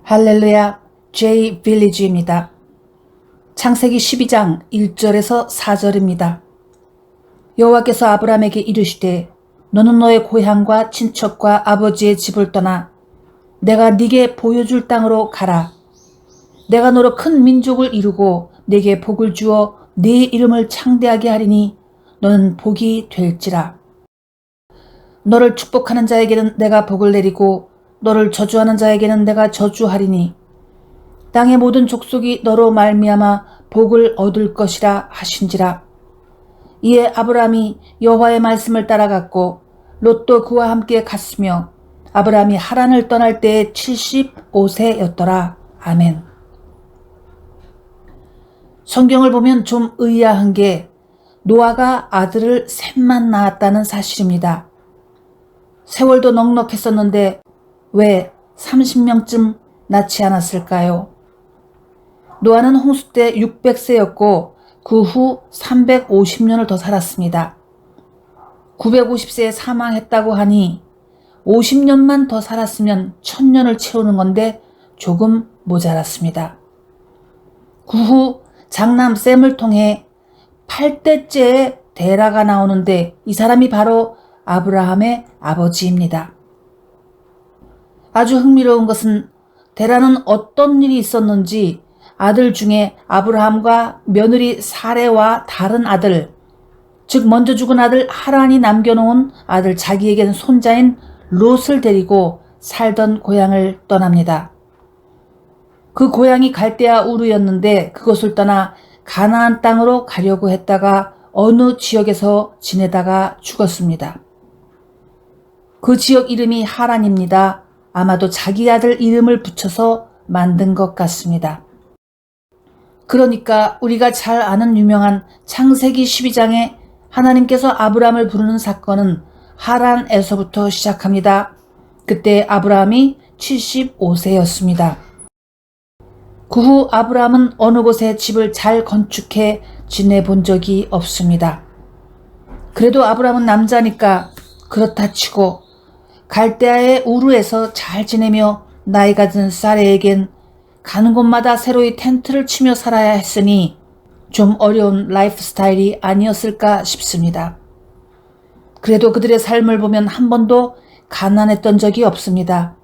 할렐루야, J 빌리지입니다. 창세기 12장 1절에서 4절입니다. 여호와께서 아브라함에게 이르시되 너는 너의 고향과 친척과 아버지의 집을 떠나 내가 네게 보여줄 땅으로 가라. 내가 너로 큰 민족을 이루고 네게 복을 주어 네 이름을 창대하게 하리니 너는 복이 될지라. 너를 축복하는 자에게는 내가 복을 내리고 너를 저주하는 자에게는 내가 저주하리니 땅의 모든 족속이 너로 말미암아 복을 얻을 것이라 하신지라. 이에 아브라함이 여호와의 말씀을 따라갔고 롯도 그와 함께 갔으며 아브라함이 하란을 떠날 때에 75세였더라. 아멘. 성경을 보면 좀 의아한 게 노아가 아들을 셋만 낳았다는 사실입니다. 세월도 넉넉했었는데 왜 30명쯤 낳지 않았을까요? 노아는 홍수 때 600세였고 그 후 350년을 더 살았습니다. 950세에 사망했다고 하니 50년만 더 살았으면 1000년을 채우는 건데 조금 모자랐습니다. 그 후 장남 셈을 통해 8대째의 데라가 나오는데 이 사람이 바로 아브라함의 아버지입니다. 아주 흥미로운 것은 데라는 어떤 일이 있었는지 아들 중에 아브라함과 며느리 사레와 다른 아들, 즉 먼저 죽은 아들 하란이 남겨놓은 아들 자기에게는 손자인 롯을 데리고 살던 고향을 떠납니다. 그 고향이 갈대아 우르였는데 그것을 떠나 가나안 땅으로 가려고 했다가 어느 지역에서 지내다가 죽었습니다. 그 지역 이름이 하란입니다. 아마도 자기 아들 이름을 붙여서 만든 것 같습니다. 그러니까 우리가 잘 아는 유명한 창세기 12장에 하나님께서 아브라함을 부르는 사건은 하란에서부터 시작합니다. 그때 아브라함이 75세였습니다. 그 후 아브라함은 어느 곳에 집을 잘 건축해 지내본 적이 없습니다. 그래도 아브라함은 남자니까 그렇다 치고 갈대아의 우르에서 잘 지내며 나이가 든 사레에겐 가는 곳마다 새로이 텐트를 치며 살아야 했으니 좀 어려운 라이프 스타일이 아니었을까 싶습니다. 그래도 그들의 삶을 보면 한 번도 가난했던 적이 없습니다.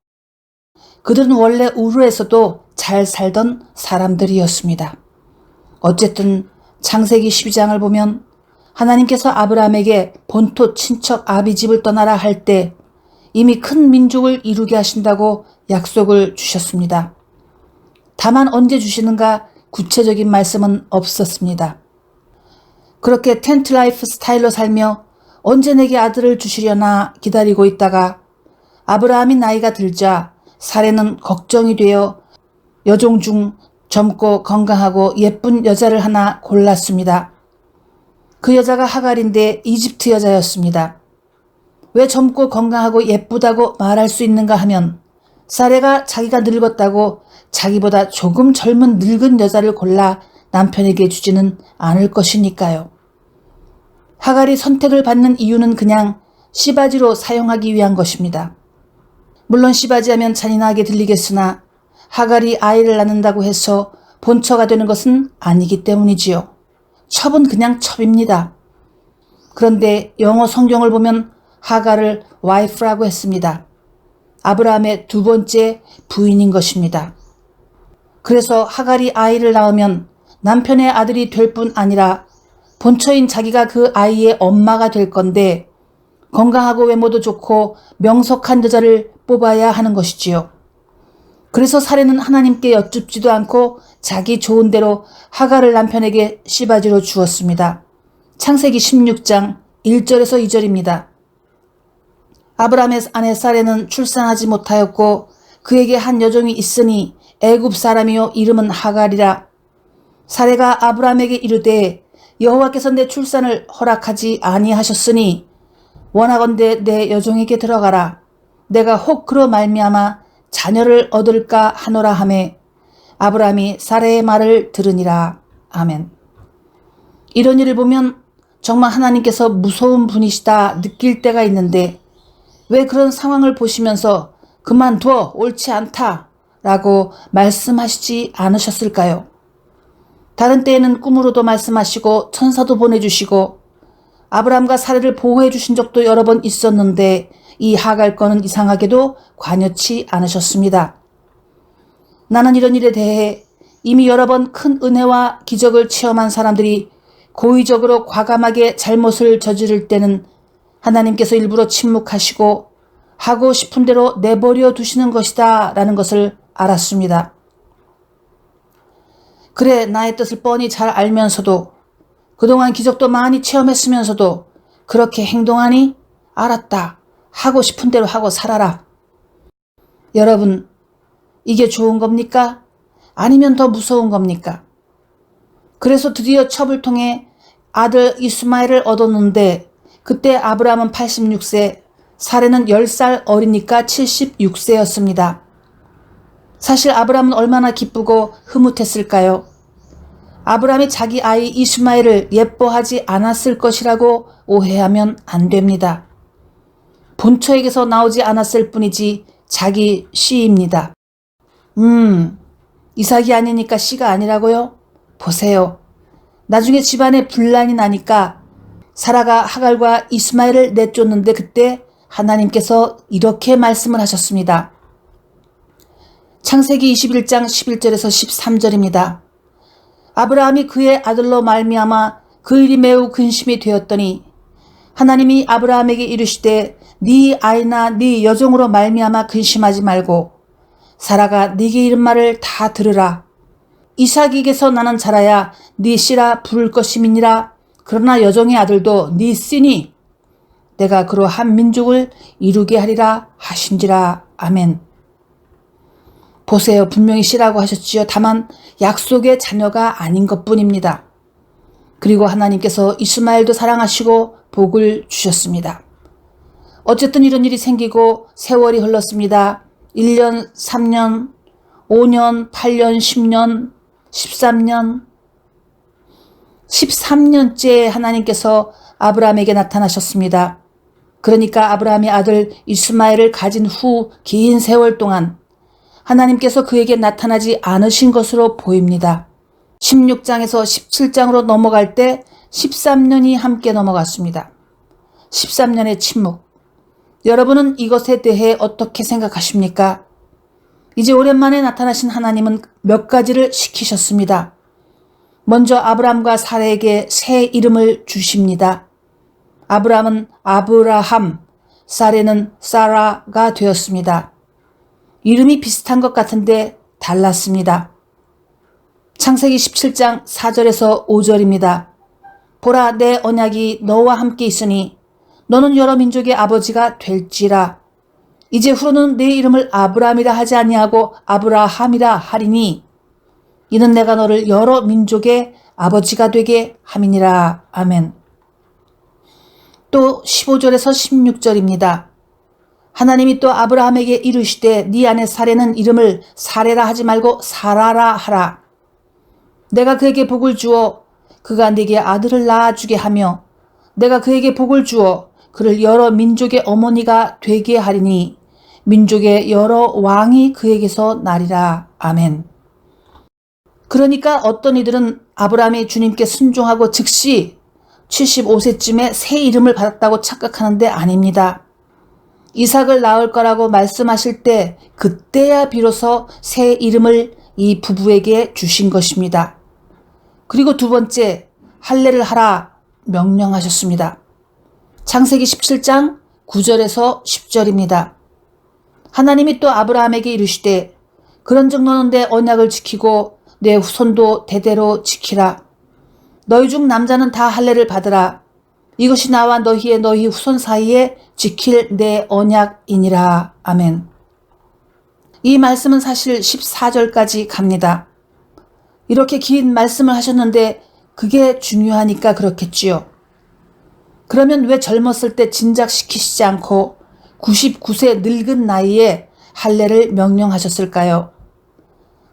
그들은 원래 우르에서도 잘 살던 사람들이었습니다. 어쨌든 창세기 12장을 보면 하나님께서 아브라함에게 본토 친척 아비집을 떠나라 할 때 이미 큰 민족을 이루게 하신다고 약속을 주셨습니다. 다만 언제 주시는가 구체적인 말씀은 없었습니다. 그렇게 텐트 라이프 스타일로 살며 언제 내게 아들을 주시려나 기다리고 있다가 아브라함이 나이가 들자 사레는 걱정이 되어 여종 중 젊고 건강하고 예쁜 여자를 하나 골랐습니다. 그 여자가 하갈인데 이집트 여자였습니다. 왜 젊고 건강하고 예쁘다고 말할 수 있는가 하면 사레가 자기가 늙었다고 자기보다 조금 젊은 늙은 여자를 골라 남편에게 주지는 않을 것이니까요. 하갈이 선택을 받는 이유는 그냥 시바지로 사용하기 위한 것입니다. 물론 시바지 하면 잔인하게 들리겠으나 하갈이 아이를 낳는다고 해서 본처가 되는 것은 아니기 때문이지요. 첩은 그냥 첩입니다. 그런데 영어 성경을 보면 하갈을 와이프라고 했습니다. 아브라함의 두 번째 부인인 것입니다. 그래서 하갈이 아이를 낳으면 남편의 아들이 될 뿐 아니라 본처인 자기가 그 아이의 엄마가 될 건데 건강하고 외모도 좋고 명석한 여자를 뽑아야 하는 것이지요. 그래서 사레는 하나님께 여쭙지도 않고 자기 좋은 대로 하갈을 남편에게 시바지로 주었습니다. 창세기 16장 1절에서 2절입니다. 아브라함의 아내 사레는 출산하지 못하였고 그에게 한 여종이 있으니 애굽 사람이요 이름은 하갈이라. 사레가 아브라함에게 이르되 여호와께서 내 출산을 허락하지 아니하셨으니 원하건대 내 여종에게 들어가라. 내가 혹 그로 말미암아 자녀를 얻을까 하노라 하매 아브라함이 사레의 말을 들으니라. 아멘. 이런 일을 보면 정말 하나님께서 무서운 분이시다 느낄 때가 있는데 왜 그런 상황을 보시면서 그만둬 옳지 않다 라고 말씀하시지 않으셨을까요? 다른 때에는 꿈으로도 말씀하시고 천사도 보내주시고 아브라함과 사례를 보호해 주신 적도 여러 번 있었는데 이 하갈 건은 이상하게도 관여치 않으셨습니다. 나는 이런 일에 대해 이미 여러 번 큰 은혜와 기적을 체험한 사람들이 고의적으로 과감하게 잘못을 저지를 때는 하나님께서 일부러 침묵하시고 하고 싶은 대로 내버려 두시는 것이다 라는 것을 알았습니다. 그래, 나의 뜻을 뻔히 잘 알면서도 그동안 기적도 많이 체험했으면서도 그렇게 행동하니? 알았다. 하고 싶은 대로 하고 살아라. 여러분, 이게 좋은 겁니까? 아니면 더 무서운 겁니까? 그래서 드디어 첩을 통해 아들 이스마엘을 얻었는데 그때 아브라함은 86세, 사레는 10살 어리니까 76세였습니다. 사실 아브라함은 얼마나 기쁘고 흐뭇했을까요? 아브라함이 자기 아이 이스마엘을 예뻐하지 않았을 것이라고 오해하면 안 됩니다. 본처에게서 나오지 않았을 뿐이지 자기 씨입니다. 이삭이 아니니까 씨가 아니라고요? 보세요. 나중에 집안에 분란이 나니까 사라가 하갈과 이스마엘을 내쫓는데 그때 하나님께서 이렇게 말씀을 하셨습니다. 창세기 21장 11절에서 13절입니다. 아브라함이 그의 아들로 말미암아 그 일이 매우 근심이 되었더니 하나님이 아브라함에게 이르시되 네 아이나 네 여종으로 말미암아 근심하지 말고 사라가 네게 이른 말을 다 들으라. 이삭에게서 나는 자라야 네 씨라 부를 것임이니라. 그러나 여종의 아들도 네 씨니 내가 그로 한 민족을 이루게 하리라 하신지라. 아멘. 보세요. 분명히 씨라고 하셨지요. 다만 약속의 자녀가 아닌 것뿐입니다. 그리고 하나님께서 이스마엘도 사랑하시고 복을 주셨습니다. 어쨌든 이런 일이 생기고 세월이 흘렀습니다. 1년, 3년, 5년, 8년, 10년, 13년, 13년째 하나님께서 아브라함에게 나타나셨습니다. 그러니까 아브라함이 아들 이스마엘을 가진 후 긴 세월 동안 하나님께서 그에게 나타나지 않으신 것으로 보입니다. 16장에서 17장으로 넘어갈 때 13년이 함께 넘어갔습니다. 13년의 침묵. 여러분은 이것에 대해 어떻게 생각하십니까? 이제 오랜만에 나타나신 하나님은 몇 가지를 시키셨습니다. 먼저 아브라함과 사라에게 새 이름을 주십니다. 아브라함은 아브라함, 사레는 사라가 되었습니다. 이름이 비슷한 것 같은데 달랐습니다. 창세기 17장 4절에서 5절입니다. 보라, 내 언약이 너와 함께 있으니 너는 여러 민족의 아버지가 될지라. 이제 후로는 내 이름을 아브라함이라 하지 아니하고 아브라함이라 하리니 이는 내가 너를 여러 민족의 아버지가 되게 함이니라. 아멘. 또 15절에서 16절입니다. 하나님이 또 아브라함에게 이르시되 네 아내 사레는 이름을 사레라 하지 말고 사라라 하라. 내가 그에게 복을 주어 그가 네게 아들을 낳아주게 하며 내가 그에게 복을 주어 그를 여러 민족의 어머니가 되게 하리니 민족의 여러 왕이 그에게서 나리라. 아멘. 그러니까 어떤 이들은 아브라함이 주님께 순종하고 즉시 75세쯤에 새 이름을 받았다고 착각하는데 아닙니다. 이삭을 낳을 거라고 말씀하실 때 그때야 비로소 새 이름을 이 부부에게 주신 것입니다. 그리고 두 번째, 할례를 하라 명령하셨습니다. 창세기 17장 9절에서 10절입니다. 하나님이 또 아브라함에게 이르시되 그런즉 너는 내 언약을 지키고 내 후손도 대대로 지키라. 너희 중 남자는 다 할례를 받으라. 이것이 나와 너희 후손 사이에 지킬 내 언약이니라. 아멘. 이 말씀은 사실 14절까지 갑니다. 이렇게 긴 말씀을 하셨는데 그게 중요하니까 그렇겠지요. 그러면 왜 젊었을 때 진작시키시지 않고 99세 늙은 나이에 할례를 명령하셨을까요?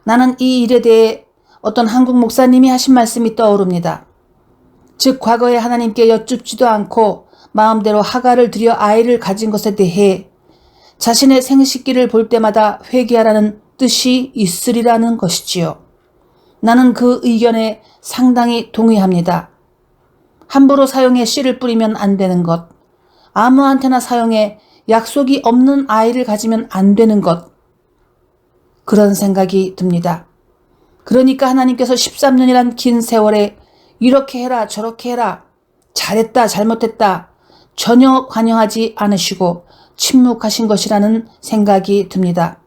나는 이 일에 대해 어떤 한국 목사님이 하신 말씀이 떠오릅니다. 즉 과거에 하나님께 여쭙지도 않고 마음대로 하갈을 들여 아이를 가진 것에 대해 자신의 생식기를 볼 때마다 회개하라는 뜻이 있으리라는 것이지요. 나는 그 의견에 상당히 동의합니다. 함부로 사용해 씨를 뿌리면 안 되는 것, 아무한테나 사용해 약속이 없는 아이를 가지면 안 되는 것, 그런 생각이 듭니다. 그러니까 하나님께서 13년이란 긴 세월에 이렇게 해라 저렇게 해라, 잘했다 잘못했다 전혀 관여하지 않으시고 침묵하신 것이라는 생각이 듭니다.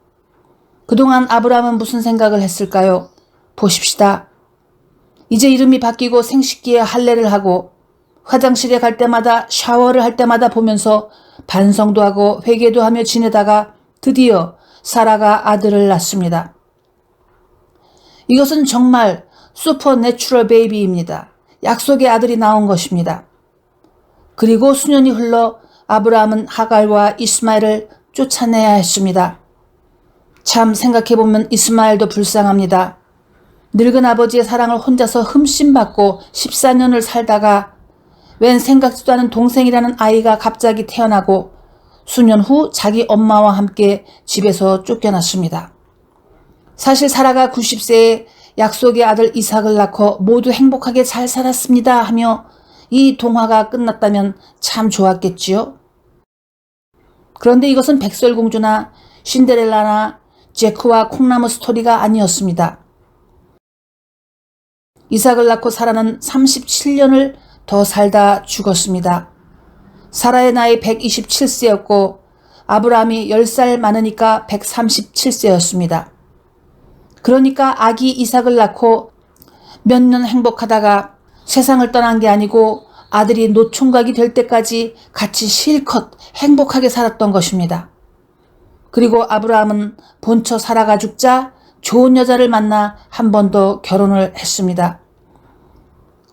그동안 아브라함은 무슨 생각을 했을까요? 보십시다. 이제 이름이 바뀌고 생식기에 할례를 하고 화장실에 갈 때마다 샤워를 할 때마다 보면서 반성도 하고 회개도 하며 지내다가 드디어 사라가 아들을 낳습니다. 이것은 정말 슈퍼내추럴 베이비입니다. 약속의 아들이 나온 것입니다. 그리고 수년이 흘러 아브라함은 하갈과 이스마엘을 쫓아내야 했습니다. 참 생각해보면 이스마엘도 불쌍합니다. 늙은 아버지의 사랑을 혼자서 흠씬 받고 14년을 살다가 웬 생각지도 않은 동생이라는 아이가 갑자기 태어나고 수년 후 자기 엄마와 함께 집에서 쫓겨났습니다. 사실 사라가 90세에 약속의 아들 이삭을 낳고 모두 행복하게 잘 살았습니다 하며 이 동화가 끝났다면 참 좋았겠지요. 그런데 이것은 백설공주나 신데렐라나 제크와 콩나무 스토리가 아니었습니다. 이삭을 낳고 사라는 37년을 더 살다 죽었습니다. 사라의 나이 127세였고 아브라함이 10살 많으니까 137세였습니다. 그러니까 아기 이삭을 낳고 몇 년 행복하다가 세상을 떠난 게 아니고 아들이 노총각이 될 때까지 같이 실컷 행복하게 살았던 것입니다. 그리고 아브라함은 본처 사라가 죽자 좋은 여자를 만나 한 번 더 결혼을 했습니다.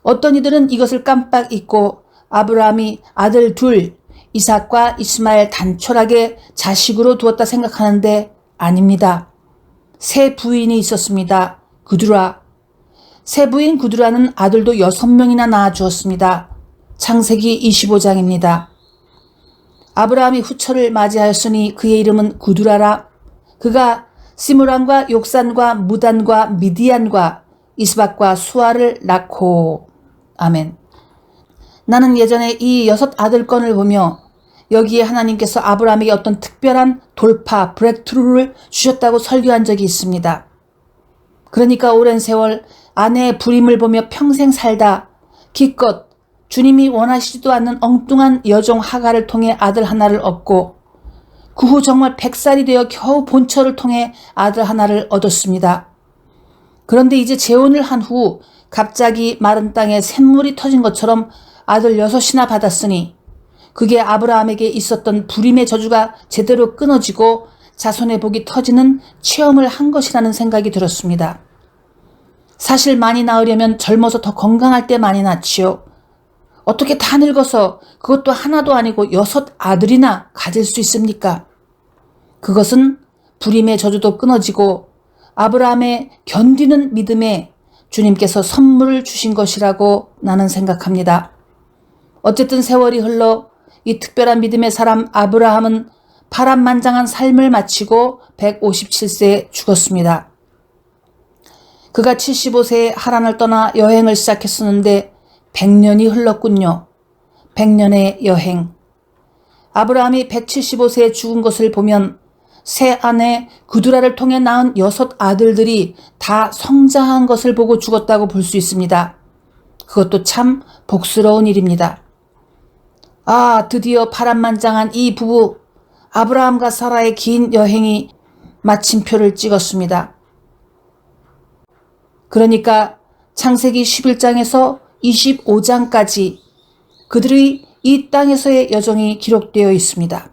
어떤 이들은 이것을 깜빡 잊고 아브라함이 아들 둘, 이삭과 이스마엘 단촐하게 자식으로 두었다 생각하는데 아닙니다. 새 부인이 있었습니다. 구두라. 새 부인 구두라는 아들도 6명이나 낳아주었습니다. 창세기 25장입니다. 아브라함이 후처를 맞이하였으니 그의 이름은 구두라라. 그가 시므란과 욕산과 무단과 미디안과 이스박과 수아를 낳고. 아멘. 나는 예전에 이 6 아들권을 보며 여기에 하나님께서 아브라함에게 어떤 특별한 돌파, 브렉트루를 주셨다고 설교한 적이 있습니다. 그러니까 오랜 세월 아내의 불임을 보며 평생 살다 기껏 주님이 원하시지도 않는 엉뚱한 여종 하갈을 통해 아들 하나를 얻고 그 후 정말 100살이 되어 겨우 본처를 통해 아들 하나를 얻었습니다. 그런데 이제 재혼을 한 후 갑자기 마른 땅에 샘물이 터진 것처럼 아들 6이나 받았으니 그게 아브라함에게 있었던 불임의 저주가 제대로 끊어지고 자손의 복이 터지는 체험을 한 것이라는 생각이 들었습니다. 사실 많이 낳으려면 젊어서 더 건강할 때 많이 낳지요. 어떻게 다 늙어서 그것도 하나도 아니고 6 아들이나 가질 수 있습니까? 그것은 불임의 저주도 끊어지고 아브라함의 견디는 믿음에 주님께서 선물을 주신 것이라고 나는 생각합니다. 어쨌든 세월이 흘러 이 특별한 믿음의 사람 아브라함은 파란만장한 삶을 마치고 157세에 죽었습니다. 그가 75세에 하란을 떠나 여행을 시작했었는데 100년이 흘렀군요. 100년의 여행. 아브라함이 175세에 죽은 것을 보면 새 아내 구두라를 통해 낳은 6 아들들이 다 성장한 것을 보고 죽었다고 볼 수 있습니다. 그것도 참 복스러운 일입니다. 아, 드디어 파란만장한 이 부부 아브라함과 사라의 긴 여행이 마침표를 찍었습니다. 그러니까 창세기 11장에서 25장까지 그들의 이 땅에서의 여정이 기록되어 있습니다.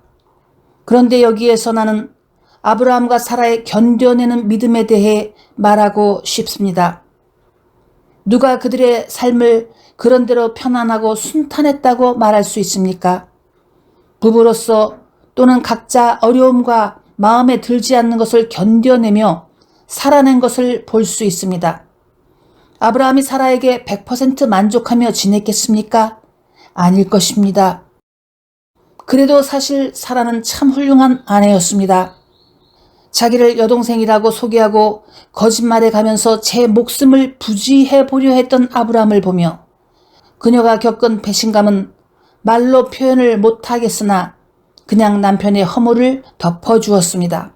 그런데 여기에서 나는 아브라함과 사라의 견뎌내는 믿음에 대해 말하고 싶습니다. 누가 그들의 삶을 그런대로 편안하고 순탄했다고 말할 수 있습니까? 부부로서 또는 각자 어려움과 마음에 들지 않는 것을 견뎌내며 살아낸 것을 볼 수 있습니다. 아브라함이 사라에게 100% 만족하며 지냈겠습니까? 아닐 것입니다. 그래도 사실 사라는 참 훌륭한 아내였습니다. 자기를 여동생이라고 소개하고 거짓말에 가면서 제 목숨을 부지해 보려 했던 아브라함을 보며 그녀가 겪은 배신감은 말로 표현을 못하겠으나 그냥 남편의 허물을 덮어주었습니다.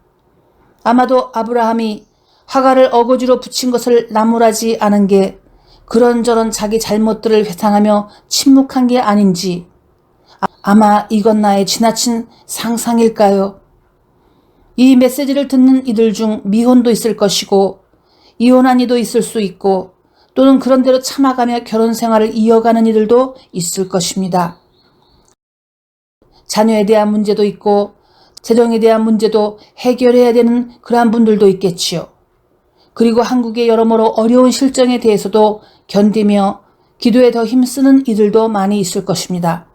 아마도 아브라함이 하갈을 어거지로 붙인 것을 나무라지 않은 게 그런저런 자기 잘못들을 회상하며 침묵한 게 아닌지, 아마 이건 나의 지나친 상상일까요? 이 메시지를 듣는 이들 중 미혼도 있을 것이고 이혼한 이도 있을 수 있고 또는 그런대로 참아가며 결혼 생활을 이어가는 이들도 있을 것입니다. 자녀에 대한 문제도 있고 재정에 대한 문제도 해결해야 되는 그러한 분들도 있겠지요. 그리고 한국의 여러모로 어려운 실정에 대해서도 견디며 기도에 더 힘쓰는 이들도 많이 있을 것입니다.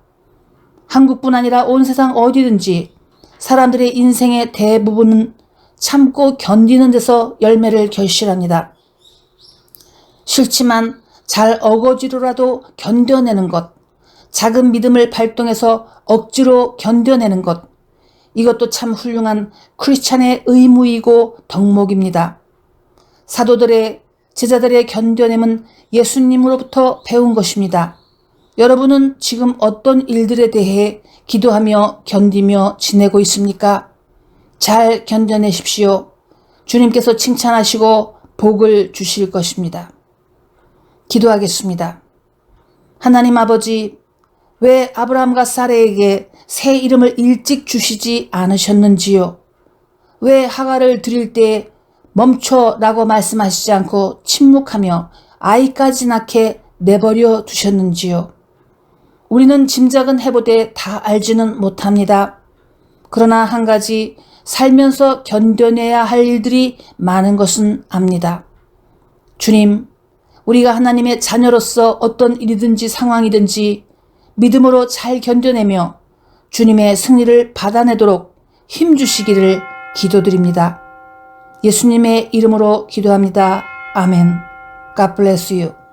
한국뿐 아니라 온 세상 어디든지 사람들의 인생의 대부분은 참고 견디는 데서 열매를 결실합니다. 싫지만 잘 어거지로라도 견뎌내는 것, 작은 믿음을 발동해서 억지로 견뎌내는 것, 이것도 참 훌륭한 크리스찬의 의무이고 덕목입니다. 사도들의, 제자들의 견뎌냄은 예수님으로부터 배운 것입니다. 여러분은 지금 어떤 일들에 대해 기도하며 견디며 지내고 있습니까? 잘 견뎌내십시오. 주님께서 칭찬하시고 복을 주실 것입니다. 기도하겠습니다. 하나님 아버지, 왜 아브라함과 사레에게 새 이름을 일찍 주시지 않으셨는지요? 왜 하갈을 드릴 때 멈춰라고 말씀하시지 않고 침묵하며 아이까지 낳게 내버려 두셨는지요? 우리는 짐작은 해보되 다 알지는 못합니다. 그러나 한 가지 살면서 견뎌내야 할 일들이 많은 것은 압니다. 주님, 우리가 하나님의 자녀로서 어떤 일이든지 상황이든지 믿음으로 잘 견뎌내며 주님의 승리를 받아내도록 힘주시기를 기도드립니다. 예수님의 이름으로 기도합니다. 아멘. God bless you.